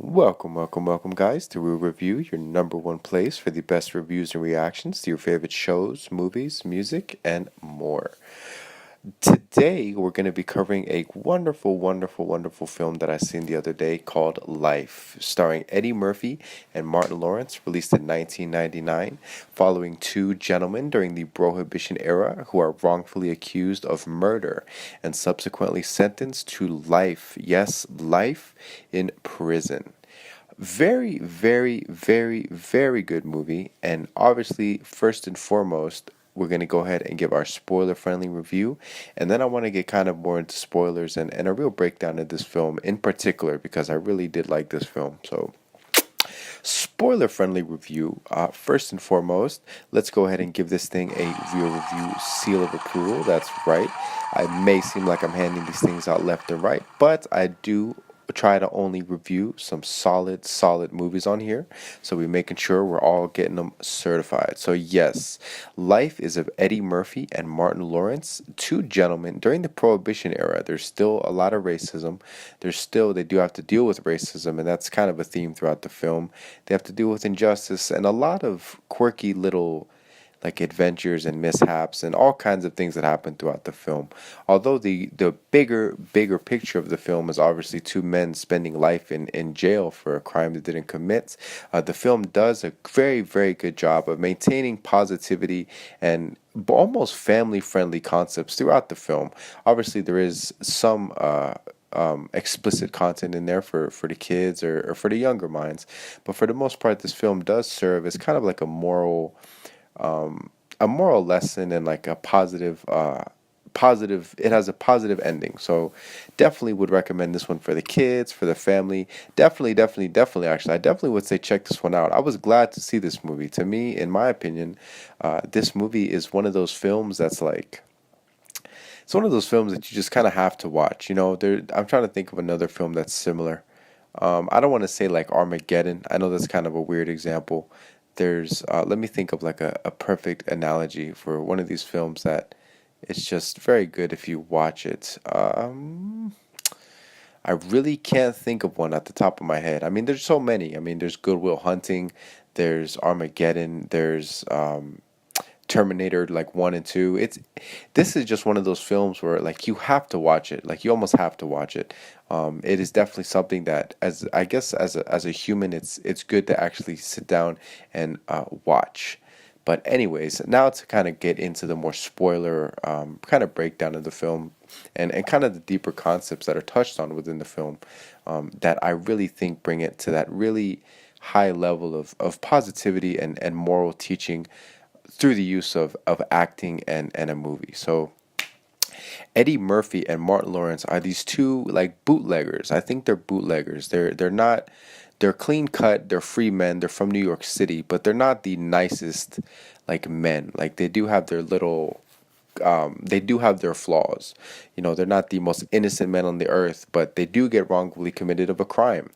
Welcome, guys, to Reel Review, your number one place for the best reviews and reactions to your favorite shows, movies, music, and more. Today, we're going to be covering a wonderful film that I seen the other day called Life, starring Eddie Murphy and Martin Lawrence, released in 1999, following two gentlemen during the Prohibition era who are wrongfully accused of murder and subsequently sentenced to life, yes, life in prison. Very good movie. And obviously, first and foremost, we're going to go ahead and give our spoiler friendly review. And then I want to get kind of more into spoilers and a real breakdown of this film in particular because I really did like this film. So, spoiler friendly review. First and foremost, let's go ahead and give this thing a real review seal of approval. That's right. I may seem like I'm handing these things out left and right, but I do try to only review some solid movies on here, so we're making sure we're all getting them certified. So yes, Life is of Eddie Murphy and Martin Lawrence, two gentlemen during the Prohibition era. There's still a lot of racism. They do have to deal with racism, and that's kind of a theme throughout the film. They have to deal with injustice and a lot of quirky little like adventures and mishaps and all kinds of things that happen throughout the film. Although the bigger picture of the film is obviously two men spending life in jail for a crime they didn't commit, the film does a very good job of maintaining positivity and almost family friendly concepts throughout the film. Obviously, there is some explicit content in there for the kids or for the younger minds, but for the most part, this film does serve as kind of like a moral lesson and like a positive, it has a positive ending. So definitely would recommend this one for the kids, for the family. Definitely actually, I definitely would say check this one out. I was glad to see this movie. To me, in my opinion, this movie is one of those films that's like, it's one of those films that you just kind of have to watch. I'm trying to think of another film that's similar. I don't want to say like Armageddon. I know that's kind of a weird example. Let me think of like a perfect analogy for one of these films that it's just very good if you watch it. I really can't think of one at the top of my head. I mean, there's so many. I mean, there's Good Will Hunting, there's Armageddon, there's Terminator like 1 and 2. This is just one of those films where like you have to watch it. Like you almost have to watch it. It is definitely something that, as I guess as a human, it's good to actually sit down and watch. But anyways, now to kind of get into the more spoiler kind of breakdown of the film and kind of the deeper concepts that are touched on within the film, that I really think bring it to that really high level of positivity and moral teaching through the use of acting and a movie. So Eddie Murphy and Martin Lawrence are these two like bootleggers. I think they're bootleggers. They're clean cut, they're free men, they're from New York City, but they're not the nicest like men. Like they do have their flaws. They're not the most innocent men on the earth, but they do get wrongfully committed of a crime.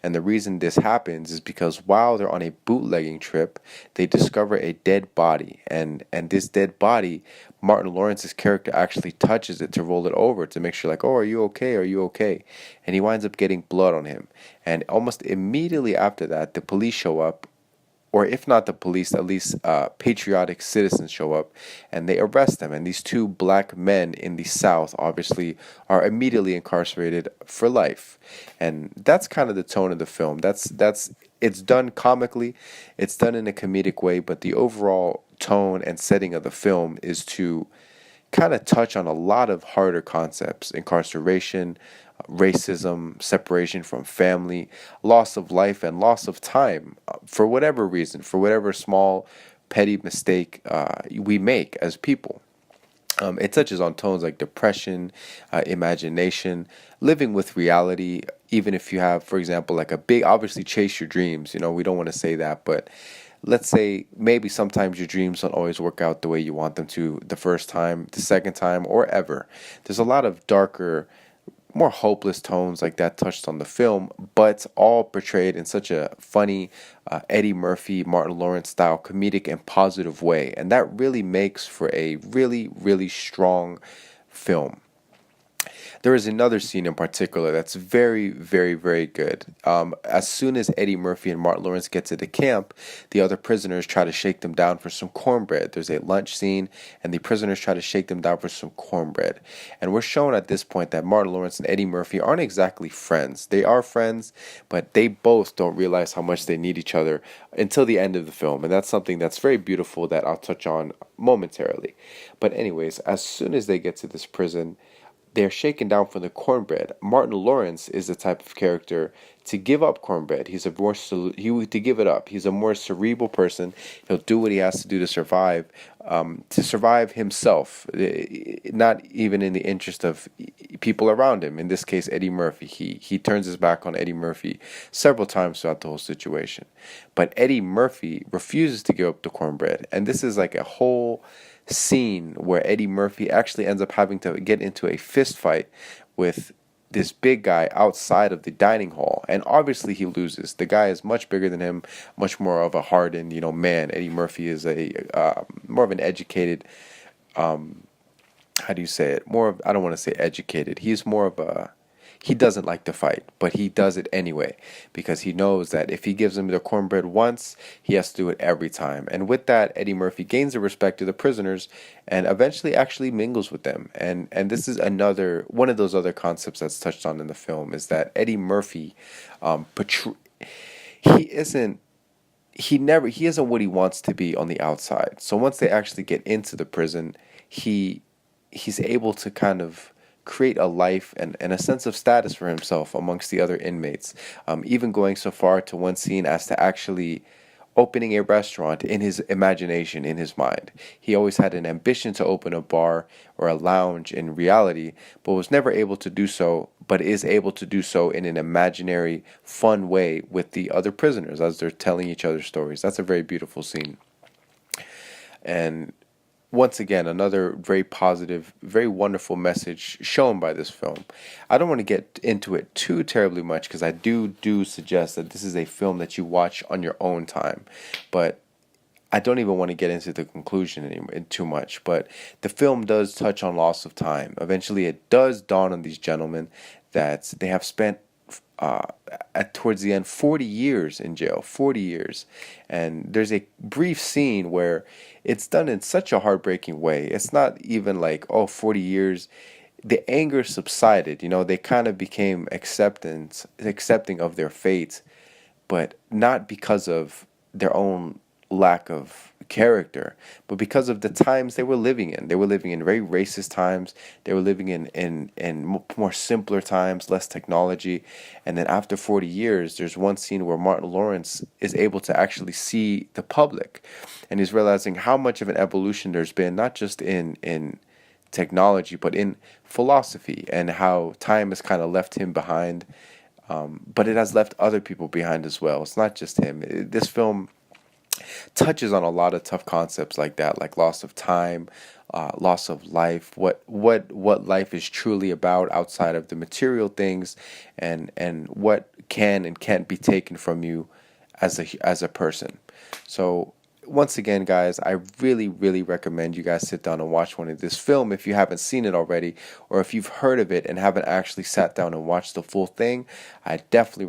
And the reason this happens is because while they're on a bootlegging trip, they discover a dead body. And this dead body, Martin Lawrence's character actually touches it to roll it over to make sure like, oh, are you okay? Are you okay? And he winds up getting blood on him. And almost immediately after that, the police show up, or if not the police, at least patriotic citizens show up and they arrest them. And these two black men in the South obviously are immediately incarcerated for life. And that's kind of the tone of the film. It's done comically, it's done in a comedic way, but the overall tone and setting of the film is to kind of touch on a lot of harder concepts: incarceration, racism, separation from family, loss of life, and loss of time for whatever reason, for whatever small, petty mistake we make as people. It touches on tones like depression, imagination, living with reality, even if you have, for example, like a big, obviously chase your dreams. We don't want to say that, but let's say maybe sometimes your dreams don't always work out the way you want them to the first time, the second time, or ever. There's a lot of darker, more hopeless tones like that touched on the film, but all portrayed in such a funny Eddie Murphy, Martin Lawrence style comedic and positive way. And that really makes for a really strong film. There is another scene in particular that's very, very, very good. As soon as Eddie Murphy and Martin Lawrence get to the camp, the other prisoners try to shake them down for some cornbread. There's a lunch scene, and the prisoners try to shake them down for some cornbread. And we're shown at this point that Martin Lawrence and Eddie Murphy aren't exactly friends. They are friends, but they both don't realize how much they need each other until the end of the film. And that's something that's very beautiful that I'll touch on momentarily. But anyways, as soon as they get to this prison, they're shaken down for the cornbread. Martin Lawrence is the type of character to give up cornbread. He would to give it up. He's a more cerebral person. He'll do what he has to do to survive himself, not even in the interest of people around him. In this case, Eddie Murphy. He turns his back on Eddie Murphy several times throughout the whole situation. But Eddie Murphy refuses to give up the cornbread, and this is like a whole scene where Eddie Murphy actually ends up having to get into a fist fight with this big guy outside of the dining hall, and obviously he loses. The guy is much bigger than him, much more of a hardened, man. Eddie Murphy is a more of an educated, how do you say it? I don't want to say educated. He's more of a he doesn't like to fight, but he does it anyway because he knows that if he gives them the cornbread once, he has to do it every time. And with that, Eddie Murphy gains the respect of the prisoners and eventually actually mingles with them. And this is another one of those other concepts that's touched on in the film is that Eddie Murphy, he isn't what he wants to be on the outside. So once they actually get into the prison, he's able to kind of create a life and a sense of status for himself amongst the other inmates, even going so far to one scene as to actually opening a restaurant in his imagination, in his mind. He always had an ambition to open a bar or a lounge in reality, but was never able to do so, but is able to do so in an imaginary, fun way with the other prisoners as they're telling each other stories. That's a very beautiful scene. And once again, another very positive, very wonderful message shown by this film. I don't want to get into it too terribly much because I do suggest that this is a film that you watch on your own time. But I don't even want to get into the conclusion anymore too much. But the film does touch on loss of time. Eventually, it does dawn on these gentlemen that they have spent towards the end 40 years in jail, 40 years. And there's a brief scene where it's done in such a heartbreaking way. It's not even like 40 years. The anger subsided, they kind of became accepting of their fate, but not because of their own lack of character, but because of the times they were living in. They were living in very racist times. They were living in more simpler times, less technology. And then after 40 years, there's one scene where Martin Lawrence is able to actually see the public, and he's realizing how much of an evolution there's been, not just in technology, but in philosophy, and how time has kind of left him behind, but it has left other people behind as well. It's not just him. This film touches on a lot of tough concepts like that, like loss of time, loss of life, what life is truly about outside of the material things, and what can and can't be taken from you as a person. So once again, guys, I really, really recommend you guys sit down and watch one of this film if you haven't seen it already, or if you've heard of it and haven't actually sat down and watched the full thing. I definitely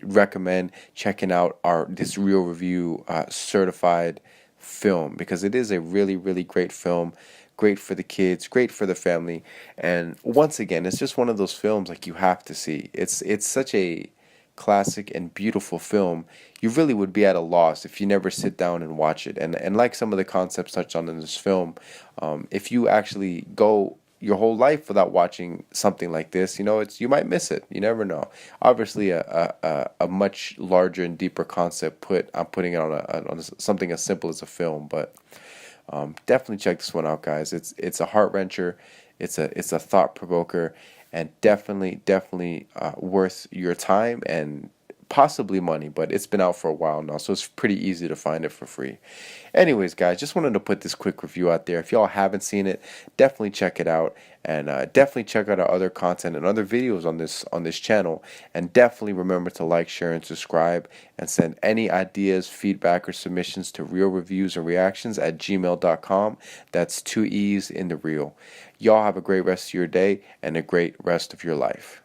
recommend checking out this Real Review certified film, because it is a really, really great film. Great for the kids, great for the family, and once again, it's just one of those films like you have to see. It's such a classic and beautiful film. You really would be at a loss if you never sit down and watch it. And like some of the concepts touched on in this film, if you actually go your whole life without watching something like this, you might miss it. You never know. Obviously, a much larger and deeper concept. I'm putting it on something as simple as a film, but definitely check this one out, guys. It's a heart wrencher. It's a thought provoker, and definitely worth your time, and possibly money, but it's been out for a while now, so it's pretty easy to find it for free. Anyways, guys, just wanted to put this quick review out there. If y'all haven't seen it, definitely check it out, and definitely check out our other content and other videos on this channel. And definitely remember to like, share, and subscribe, and send any ideas, feedback, or submissions to reelreviewsandreactions@gmail.com. That's 2 E's in the real. Y'all have a great rest of your day and a great rest of your life.